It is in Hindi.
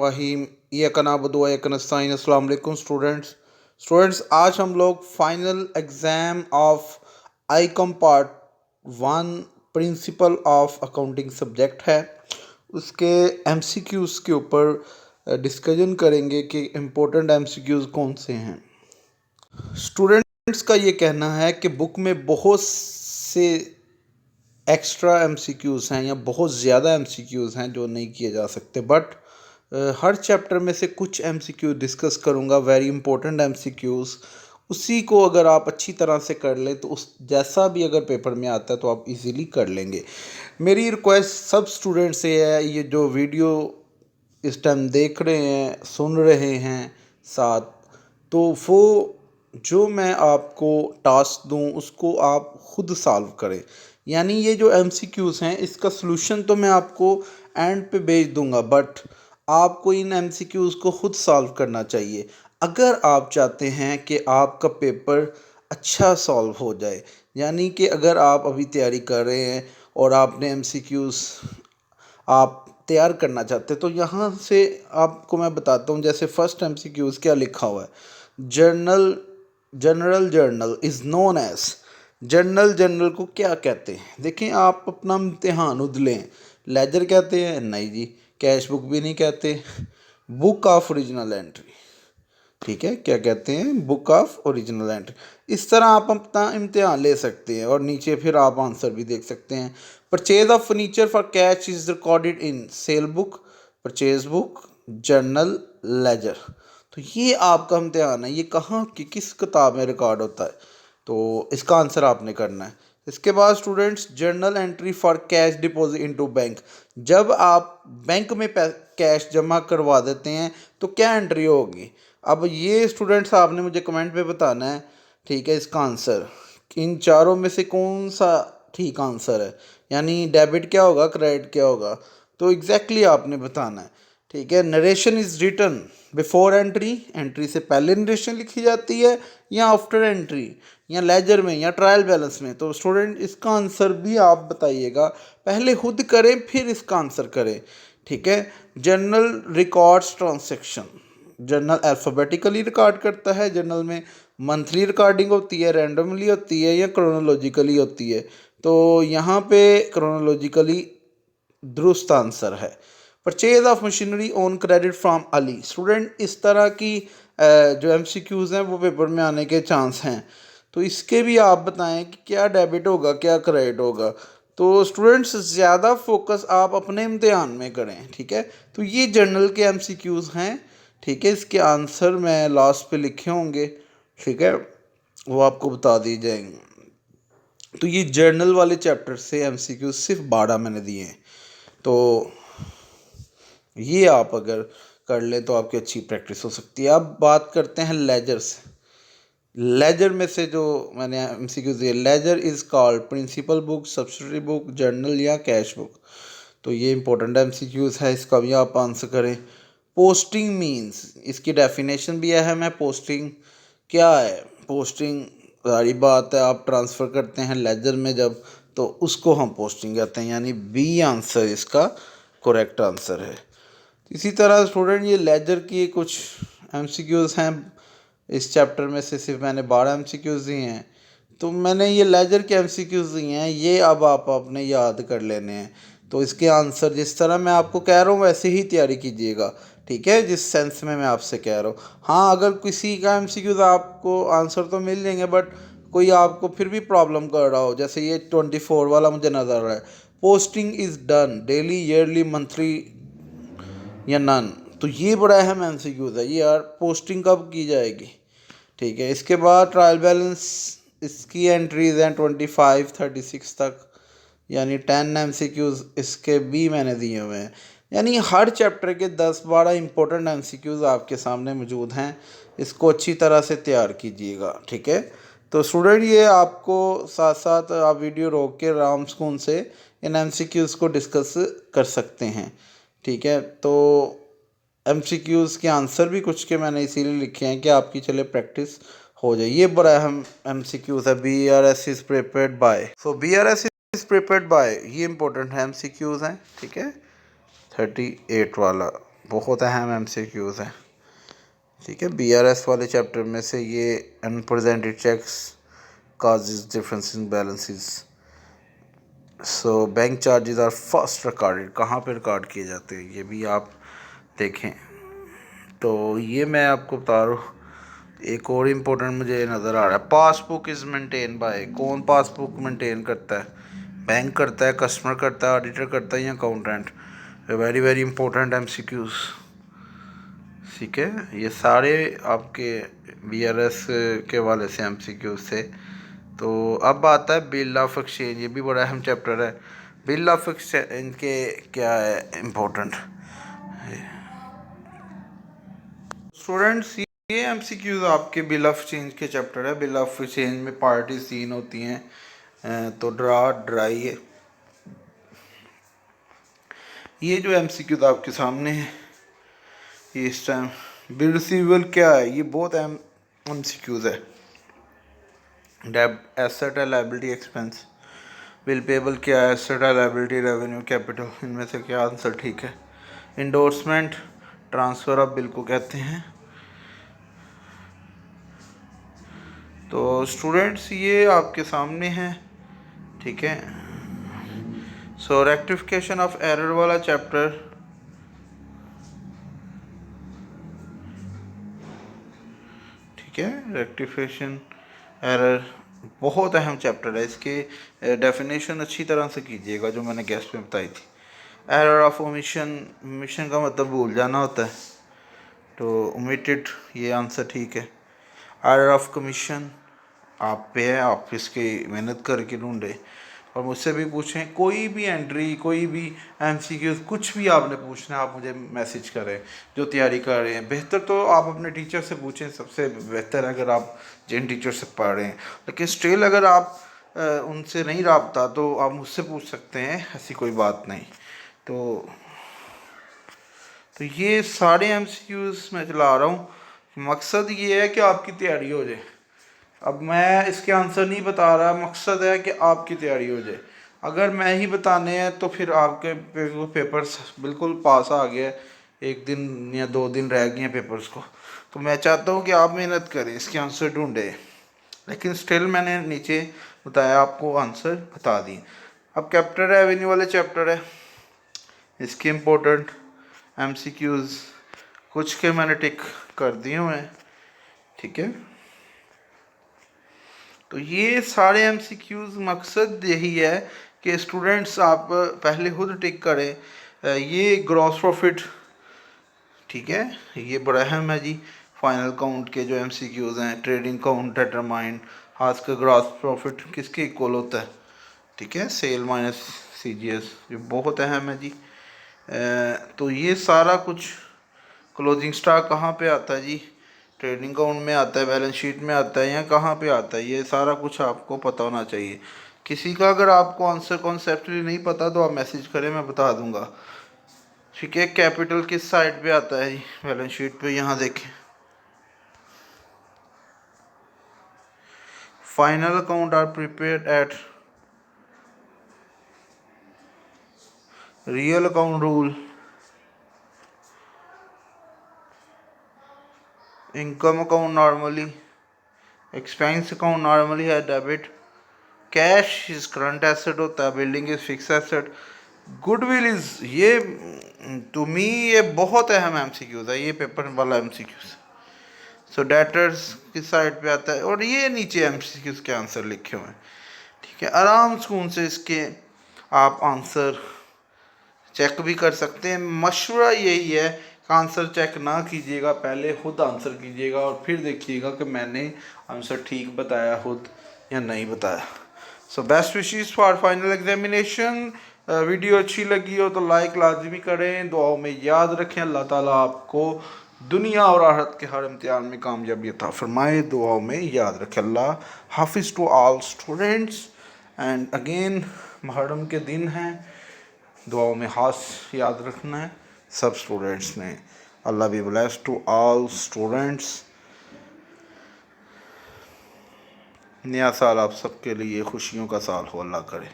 रहीम इय्याका नअबुदु व इय्याका नस्तईन। अस्सलाम वालेकुम स्टूडेंट्स, आज हम लोग final exam of Icom part 1 principle of accounting subject है, उसके एमसीक्यूज़ के ऊपर डिस्कशन करेंगे कि इम्पोर्टेंट एमसीक्यूज़ कौन से हैं। स्टूडेंट्स का ये कहना है कि बुक में बहुत से एक्स्ट्रा एमसीक्यूज़ हैं या बहुत ज़्यादा एमसीक्यूज़ हैं जो नहीं किए जा सकते, बट हर चैप्टर में से कुछ एमसीक्यू डिस्कस करूँगा, वेरी इंपॉर्टेंट एमसीक्यूज़। उसी को अगर आप अच्छी तरह से कर लें तो उस जैसा भी अगर पेपर में आता है तो आप इजीली कर लेंगे। मेरी रिक्वेस्ट सब स्टूडेंट से है, ये जो वीडियो इस टाइम देख रहे हैं, सुन रहे हैं साथ, तो वो जो मैं आपको टास्क दूं उसको आप खुद सॉल्व करें। यानी ये जो एमसीक्यूज़ हैं इसका सलूशन तो मैं आपको एंड पे भेज दूंगा, बट आपको इन एमसीक्यूज़ को खुद सॉल्व करना चाहिए अगर आप चाहते हैं कि आपका पेपर अच्छा सॉल्व हो जाए। यानी कि अगर आप अभी तैयारी कर रहे हैं और आपने एमसीक्यूज़ आप तैयार करना चाहते हैं तो यहाँ से आपको मैं बताता हूँ। जैसे फर्स्ट एमसीक्यूज़ क्या लिखा हुआ है, general is known as. General को क्या कहते हैं? देखें, आप अपना इम्तिहान उधलें, लेजर कहते हैं? नहीं जी। कैश बुक भी नहीं कहते। बुक ऑफ ओरिजिनल एंट्री, ठीक है, क्या कहते हैं? Book of original entry. इस तरह आप अपना इम्तिहान ले सकते हैं और नीचे फिर आप आंसर भी देख सकते हैं। Purchase of furniture for cash is recorded in sale book, purchase book, journal, ledger. तो ये आपका इम्तिहान है, ये कहाँ की किस किताब में रिकॉर्ड होता है, तो इसका आंसर आपने करना है। इसके बाद students, journal entry for cash deposit into bank. जब आप बैंक में कैश जमा करवा देते हैं तो क्या एंट्री होगी? अब ये स्टूडेंट्स आपने मुझे कमेंट पे बताना है, ठीक है, इसका आंसर। इन चारों में से कौन सा ठीक आंसर है? यानी डेबिट क्या होगा, क्रेडिट क्या होगा, तो एग्जैक्टली आपने बताना है, ठीक है। Narration is written before entry, entry से पहले नरेशन लिखी जाती है या आफ्टर एंट्री, या लेजर में या ट्रायल बैलेंस में? तो स्टूडेंट इसका आंसर भी आप बताइएगा, पहले खुद करें फिर इसका आंसर करें, ठीक है। Journal records transaction, journal alphabetically record करता है, जर्नल में मंथली रिकॉर्डिंग होती है, रैंडमली होती है या क्रोनोलॉजिकली होती है? तो यहाँ पे क्रोनोलॉजिकली दुरुस्त आंसर है। Purchase of machinery on credit from Ali. Student इस तरह की जो एमसीक्यूज़ हैं वो पेपर में आने के चांस हैं, तो इसके भी आप बताएं कि क्या डेबिट होगा क्या क्रेडिट होगा। तो स्टूडेंट्स ज़्यादा फोकस आप अपने इम्तिहान में करें, ठीक है। तो ये जर्नल के एमसीक्यूज़ हैं, ठीक है। इसके आंसर मैं लास्ट पे लिखे होंगे, ठीक है, वो आपको बता दी जाएंगे। तो ये जर्नल वाले चैप्टर से एमसीक्यूज़ सिर्फ 12 मैंने दिए हैं, तो ये आप अगर कर लें तो आपकी अच्छी प्रैक्टिस हो सकती है। अब बात करते हैं लेजर से। लेजर में से जो मैंने एमसीक्यूज़ दिए, ledger is called principal book, subsidiary book, journal या कैश बुक। तो ये इंपॉर्टेंट एमसीक्यूज़ है, इसका भी आप आंसर करें। पोस्टिंग मीन्स, इसकी डेफिनेशन भी है। पोस्टिंग क्या है? पोस्टिंग सारी बात है, आप ट्रांसफ़र करते हैं लेजर में जब, तो उसको हम पोस्टिंग कहते हैं, यानी बी आंसर इसका करेक्ट आंसर है। इसी तरह स्टूडेंट ये लेजर की कुछ एमसीक्यूज़ हैं, इस चैप्टर में से सिर्फ मैंने 12 एमसीक्यूज़ दिए हैं, तो मैंने ये लेजर के एमसीक्यूज़ दिए हैं, ये अब आप अपने याद कर लेने हैं। तो इसके आंसर जिस तरह मैं आपको कह रहा हूँ वैसे ही तैयारी कीजिएगा, ठीक है, जिस सेंस में मैं आपसे कह रहा हूँ। हाँ, अगर किसी का एमसीक्यूज़ आपको आंसर तो मिल जाएंगे, बट कोई आपको फिर भी प्रॉब्लम कर रहा हो, जैसे ये 24 वाला मुझे नज़र आ रहा है, posting is done daily, yearly, monthly या नन, तो ये बड़ा अहम एमसीक्यूज़ है, ये यार पोस्टिंग कब की जाएगी, ठीक है। इसके बाद ट्रायल बैलेंस, इसकी एंट्रीज हैं 25 36 तक, यानी 10 एमसीक्यूज़ इसके भी मैंने दिए हुए हैं। यानी हर चैप्टर के 10-12 इंपॉर्टेंट एमसीक्यूज़ आपके सामने मौजूद हैं, इसको अच्छी तरह से तैयार कीजिएगा, ठीक है। तो स्टूडेंट ये आपको साथ साथ आप वीडियो रोक के आराम सुकून से इन एमसीक्यूज़ को डिस्कस कर सकते हैं, ठीक है। तो एमसीक्यूज़ के आंसर भी कुछ के मैंने इसीलिए लिखे हैं कि आपकी चले प्रैक्टिस हो जाए। ये बड़ा अहम एमसीक्यूज़ है, BRS is prepared by, so BRS is prepared by, ये इंपॉर्टेंट है एमसीक्यूज़ हैं, ठीक है, 38 वाला। बहुत अहम MCQs हैं, ठीक है। BRS वाले चैप्टर में से ये unpresented cheques causes difference in balances. So bank charges are first recorded, कहाँ पे रिकॉर्ड किए जाते हैं ये भी आप देखें। तो ये मैं आपको बता रहा हूँ। एक और इम्पोर्टेंट मुझे नज़र आ रहा है, पासबुक इज़ मेंटेन बाय, कौन पासबुक मेंटेन करता है? बैंक करता है, कस्टमर करता है, ऑडिटर करता है या accountant? Very very important MCQs, ठीक है। ये सारे आपके BRS के वाले से MCQs थे। तो अब आता है बिल ऑफ एक्सचेंज, ये भी बड़ा अहम चैप्टर है। बिल ऑफ एक्सचेंज के क्या है इम्पोर्टेंट स्टूडेंट्स? ये MCQs आपके बिल ऑफ एक्सचेंज के चैप्टर है। बिल ऑफ एक्सचेंज में पार्टीज 3 होती हैं, तो ड्रा ड्राई। ये जो MCQs आपके सामने है ये इस टाइम, बिल रिसीवेबल क्या है? ये बहुत अहम MCQs है। डेब्ट एसेट है, लायबिलिटी एक्सपेंस। बिल पेबल क्या है? एसेट है, लायबिलिटी रेवेन्यू कैपिटल। इनमें से क्या आंसर ठीक है? इंडोर्समेंट ट्रांसफ़र ऑफ बिल को कहते हैं। तो स्टूडेंट्स ये आपके सामने है, ठीक है। सो रेक्टिफिकेशन ऑफ एरर वाला चैप्टर, ठीक है। रेक्टिफिकेशन एरर बहुत अहम चैप्टर है। इसके डेफिनेशन अच्छी तरह से कीजिएगा जो मैंने गेस्ट में बताई थी। एरर ऑफ ओमिशन, ओमिशन का मतलब भूल जाना होता है, तो ओमिटेड ये आंसर ठीक है। एरर ऑफ कमीशन आप पे है, आप इसकी मेहनत करके ढूंढे और मुझसे भी पूछें। कोई भी एंट्री, कोई भी MCQs, कुछ भी आपने पूछना है आप मुझे मैसेज करें जो तैयारी कर रहे हैं। बेहतर तो आप अपने टीचर से पूछें, सबसे बेहतर अगर आप जिन टीचर से पढ़ रहे हैं। लेकिन स्टिल अगर आप उनसे नहीं रब्ता तो आप मुझसे पूछ सकते हैं, ऐसी कोई बात नहीं। तो ये सारे MCQs मैं चला रहा हूँ, मकसद ये है कि आपकी तैयारी हो जाए। अब मैं इसके आंसर नहीं बता रहा, मकसद है कि आपकी तैयारी हो जाए। अगर मैं ही बताने हैं तो फिर आपके पेपर्स बिल्कुल पास आ गया, 1 दिन या 2 दिन रह गए हैं पेपर्स को। तो मैं चाहता हूँ कि आप मेहनत करें, इसके आंसर ढूंढें। लेकिन स्टिल मैंने नीचे बताया आपको आंसर बता दिए। अब कैपिटल रेवेन्यू वाले चैप्टर है, इसके इम्पोर्टेंट MCQs कुछ के मैंने टिक कर दिए हुए हैं, ठीक है। तो ये सारे MCQs मकसद यही है कि स्टूडेंट्स आप पहले खुद टिक करें। ये ग्रॉस प्रॉफिट, ठीक है, ये बड़ा अहम है जी। फाइनल काउंट के जो MCQs हैं, ट्रेडिंग काउंट डिटरमाइन, आज का ग्रॉस प्रॉफिट किसके इक्वल होता है, ठीक है, सेल माइनस CGS, ये बहुत अहम है जी। तो ये सारा कुछ क्लोजिंग स्टॉक कहाँ पे आता है जी? ट्रेडिंग अकाउंट में आता है, बैलेंस शीट में आता है, या कहाँ पे आता है? ये सारा कुछ आपको पता होना चाहिए। किसी का अगर आपको आंसर कॉन्सेप्टली नहीं पता तो आप मैसेज करें, मैं बता दूंगा, ठीक है। कैपिटल किस साइड पे आता है जी? बैलेंस शीट पे, यहाँ देखें। Final account are prepared at real account rule. Income account normally, expense account normally है debit, cash is current asset होता है, building is fix asset, goodwill is, ये टू मी ये बहुत अहम MCQs है, ये पेपर वाला MCQs। सो डेटर्स किस साइड पे आता है, और ये नीचे MCQs के आंसर लिखे हुए हैं, ठीक है। आराम सुकून से इसके आप आंसर चेक भी कर सकते हैं। मशवरा यही है कि आंसर चेक ना कीजिएगा, पहले खुद आंसर कीजिएगा और फिर देखिएगा कि मैंने आंसर ठीक बताया खुद या नहीं बताया। So best wishes for final examination. Video अच्छी लगी हो तो लाइक लाजमी करें, दुआओं में याद रखें। अल्लाह ताला आपको दुनिया और आखिरत के हर इम्तिहान में कामयाबी अता फरमाए, दुआओं में याद रखें। अल्लाह हाफिज़ to all students. And again Muharram के दिन हैं, दुआओं में खास याद रखना है सब स्टूडेंट्स ने। Allah be bless to all students. नया साल आप सबके लिए खुशियों का साल हो, अल्लाह करे।